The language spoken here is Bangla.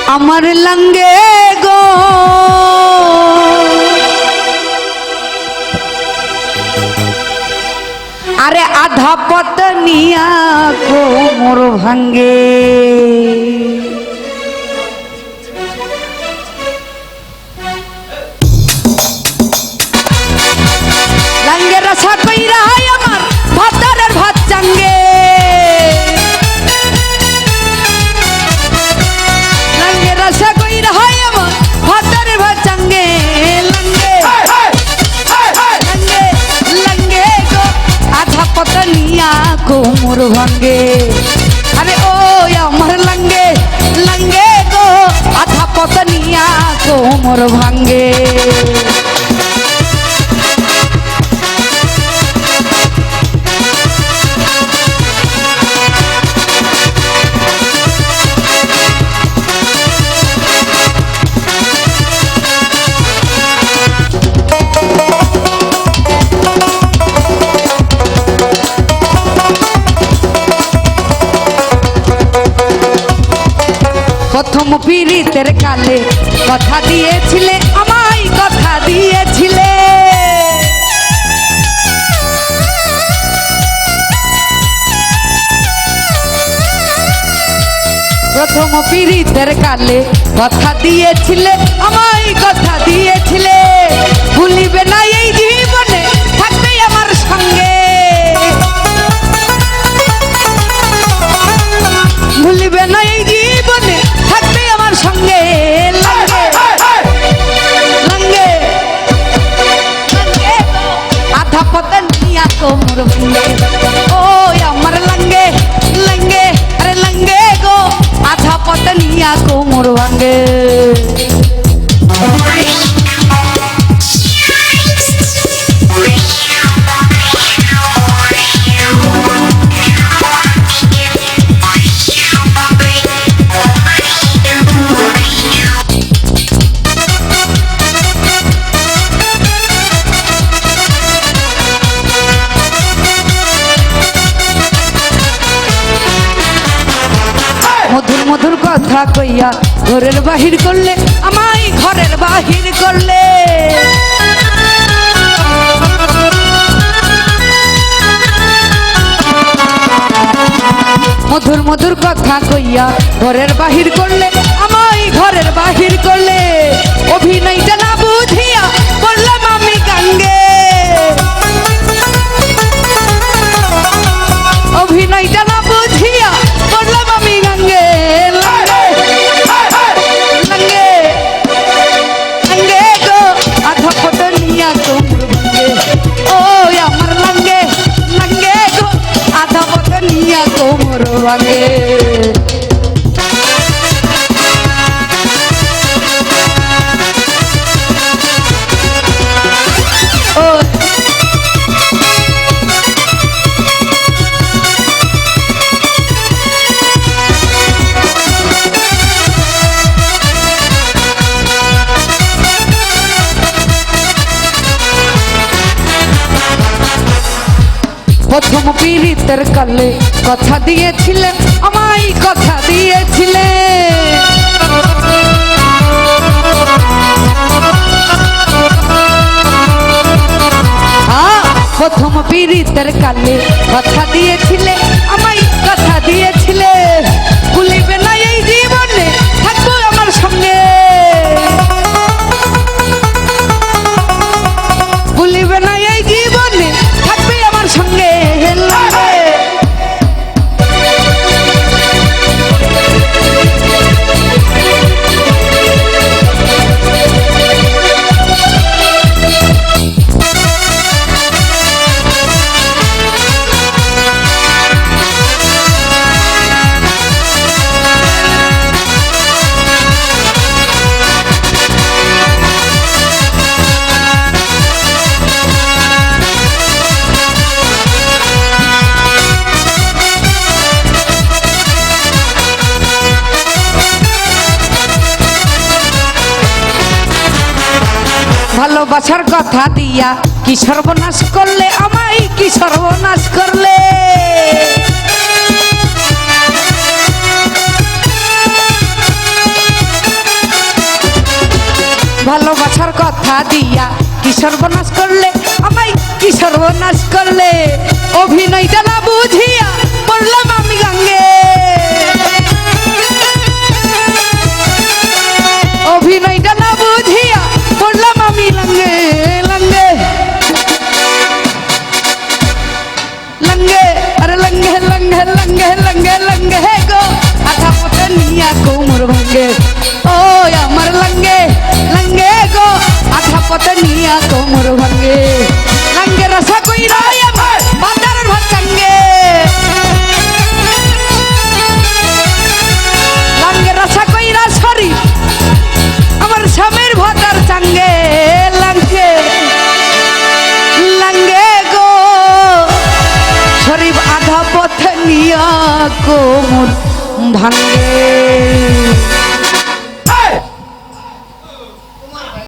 আমার লঙ্গে গো আরে আধা পথ নিয়া কোমর ভাঙ্গে লঙ্গে রসা কইরা আমার ভাতারের ভাত চাঙ্গে লঙ্গে রসা কইরা আমার ভাতারের ভাত চাঙ্গে লঙ্গে লঙ্গে লঙ্গে গো আধা পথ নিয়া কোমর ভাঙ্গে আরে ও আমার লঙ্গে লঙ্গে গো আধা পথ নিয়া কোমর ভাঙ্গে প্রথম পীড়িতের কালে কথা দিয়েছিলে আমায় কথা দিয়েছিলে প্রথম পীড়িতের কালে কথা দিয়েছিলে আমায় কথা দিয়েছিলে ভুলিবে না এই জীবনে থাকবে আমার সঙ্গে ভুলিবে না এই জীবনে থাকবে আমার সঙ্গে লঙ্গে লঙ্গে লঙ্গে আধা পথ নিয়া কোমর ভাঙ্গে ও আমার লঙ্গে লঙ্গে আরে লঙ্গে গো আধা পথ নিয়া কোমর ভাঙ্গে মধুর মধুর কথা কইয়া ঘরের বাহির করলে আমায় ঘরের বাহির করলে মধুর মধুর কথা কইয়া ঘরের বাহির করলে আমায় ঘরের বাহির করলে অভিনয়টা না বুঝিয়া বললাম আমি গাঙ্গে অভিনয়টা না বুঝিয়া বললাম আমি গাঙ্গে লঙ্গে লঙ্গে লঙ্গে গো আধা পথ নিয়া কোমর ভাঙ্গে ও আমার লঙ্গে লঙ্গে গো আধা পথ নিয়া কোমর ভাঙ্গে প্রথম পীড়িতের কালে কথা দিয়েছিলে আমায় কথা দিয়েছিলে প্রথম পীড়িতের কালে কথা দিয়েছিলে আমায় কথা দিয়েছিলে ভুলিবে না এই জীবনে থাকবো আমার সঙ্গে ভুলিবে না এই জীবনে থাকবে আমার সঙ্গে ভালোবাসার কথা দিয়া কি সর্বনাশ করলে আমায় কি সর্বনাশ করলে দিয়া কি সর্বনাশ করলে আমায়, কি সর্বনাশ করলে। অভিনয়টা না বুঝিয়া পড়লাম আমি গাঙ্গে, অভিনয়টা না বুঝিয়া পড়লাম আমি লাঙ্গে লাঙ্গে লাঙ্গে। আরে লাঙ্গে লাঙ্গে লাঙ্গে লাঙ্গে লাঙ্গে গো আধা পথে নিয়া কোমর ভাঙ্গে। ও আমার লাঙ্গে লাঙ্গে গো আধা পথে নিয়া কোমর ভাঙ্গে। লাঙ্গে রসা কইরা আমার বাজারের ভাত চাঙ্গে, লাঙ্গে রসা কইরা সরি আমার স্বামীর ভাতার চাঙ্গে। লাঙ্গে লাঙ্গে গো শরীফ আধা পথে নিয়া কোমর ভাঙ্গে।